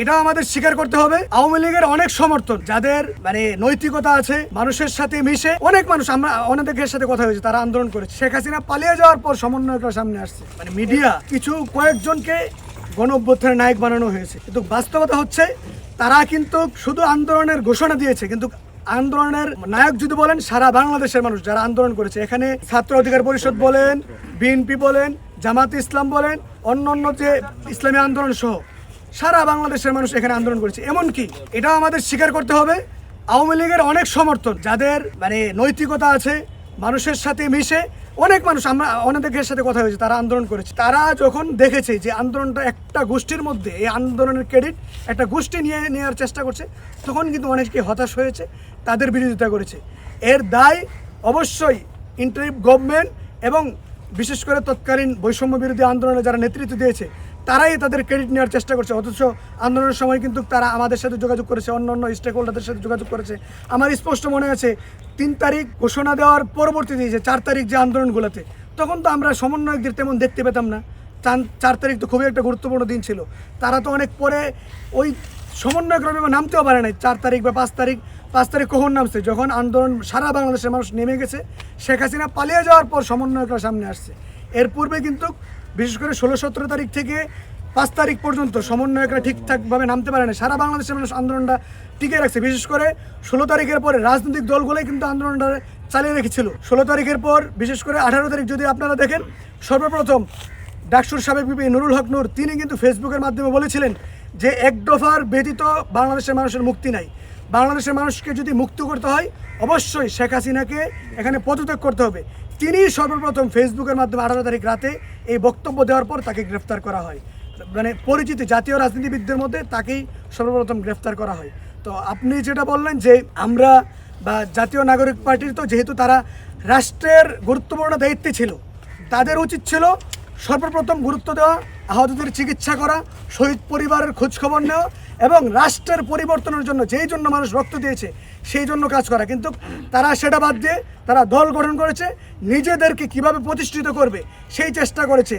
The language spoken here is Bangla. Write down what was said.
এটাও আমাদের স্বীকার করতে হবে। আওয়ামী লীগের অনেক সমর্থন, যাদের মানে নৈতিকতা আছে, মানুষের সাথে মিশে, অনেক মানুষ, আমরা অনেকের সাথে কথা হয়েছে, তারা আন্দোলন করেছে। শেখ হাসিনা পালিয়ে যাওয়ার পর সমন্বয়করা সামনে আসছে, মানে মিডিয়া কিছু কয়েকজনকে গণ অভ্যুত্থানের নায়ক বানানো হয়েছে, কিন্তু বাস্তবতা হচ্ছে তারা কিন্তু শুধু আন্দোলনের ঘোষণা দিয়েছে, কিন্তু আন্দোলনের নায়ক যদি বলেন সারা বাংলাদেশের মানুষ যারা আন্দোলন করেছে, এখানে ছাত্র অধিকার পরিষদ বলেন, বিএনপি বলেন, জামাত ইসলাম বলেন, অন্যান্য যে ইসলামী আন্দোলন সহ সারা বাংলাদেশের মানুষ এখানে আন্দোলন করেছে। এমনকি এটাও আমাদের স্বীকার করতে হবে, আওয়ামী লীগের অনেক সমর্থন, যাদের মানে নৈতিকতা আছে, মানুষের সাথে মিশে, অনেক মানুষ, আমরা অনেকের সাথে কথা হয়েছে, তারা আন্দোলন করেছে। তারা যখন দেখেছে যে আন্দোলনটা একটা গোষ্ঠীর মধ্যে, এই আন্দোলনের ক্রেডিট একটা গোষ্ঠী নিয়ে নেওয়ার চেষ্টা করছে, তখন কিন্তু অনেকে হতাশ হয়েছে, তাদের বিরোধিতা করেছে। এর দায় অবশ্যই ইন্টারিম গভর্নমেন্ট এবং বিশেষ করে তৎকালীন বৈষম্য বিরোধী আন্দোলনে যারা নেতৃত্ব দিয়েছে, তারাই তাদের ক্রেডিট নেওয়ার চেষ্টা করছে। অথচ আন্দোলনের সময় কিন্তু তারা আমাদের সাথে যোগাযোগ করেছে, অন্য স্টেক হোল্ডারদের সাথে যোগাযোগ করেছে। আমার স্পষ্ট মনে আছে 3 তারিখ ঘোষণা দেওয়ার পরবর্তীতে যে 4 তারিখ যে আন্দোলনগুলোতে, তখন তো আমরা সমন্বয়কদের তেমন দেখতে পেতাম না। 4 তারিখ তো খুবই একটা গুরুত্বপূর্ণ দিন ছিল, তারা তো অনেক পরে ওই সমন্বয়করা নামতেও পারে নাই 4 তারিখ বা 5 তারিখ। 5 তারিখ কখন নামছে? যখন আন্দোলন সারা বাংলাদেশের মানুষ নেমে গেছে, শেখ হাসিনা পালিয়ে যাওয়ার পর সমন্বয়করা সামনে আসছে। এর পূর্বে কিন্তু বিশেষ করে 16-17 তারিখ থেকে 5 তারিখ পর্যন্ত সমন্বয়করা ঠিকঠাকভাবে নামতে পারে না। সারা বাংলাদেশের মানুষ আন্দোলনটা টিকে রাখছে। বিশেষ করে 16 তারিখের পরে রাজনৈতিক দলগুলোই কিন্তু আন্দোলনটা চালিয়ে রেখেছিল। 16 তারিখের পর বিশেষ করে 18 তারিখ যদি আপনারা দেখেন, সর্বপ্রথম ডাকসুর সাবেক বিপি নুরুল হক নূর, তিনি কিন্তু ফেসবুকের মাধ্যমে বলেছিলেন যে 1 দফার ব্যতীত বাংলাদেশের মানুষের মুক্তি নাই। বাংলাদেশের মানুষকে যদি মুক্ত করতে হয়, অবশ্যই শেখ হাসিনাকে এখানে পদত্যাগ করতে হবে। তিনি সর্বপ্রথম ফেসবুকের মাধ্যমে 18 তারিখ রাতে এই বক্তব্য দেওয়ার পর তাকে গ্রেফতার করা হয়। মানে পরিচিত জাতীয় রাজনীতিবিদদের মধ্যে তাকেই সর্বপ্রথম গ্রেফতার করা হয়। তো আপনি যেটা বললেন যে আমরা বা জাতীয় নাগরিক পার্টির, তো যেহেতু তারা রাষ্ট্রের গুরুত্বপূর্ণ দায়িত্বে ছিল, তাদের উচিত ছিল সর্বপ্রথম গুরুত্ব দেওয়া, আহতদের চিকিৎসা করা, শহীদ পরিবারের খোঁজখবর নেওয়া এবং রাষ্ট্রের পরিবর্তনের জন্য, যেই জন্য মানুষ রক্ত দিয়েছে সেই জন্য কাজ করা। কিন্তু তারা সেটা বাদ দিয়ে তারা দল গঠন করেছে, নিজেদেরকে কিভাবে প্রতিষ্ঠিত করবে সেই চেষ্টা করেছে।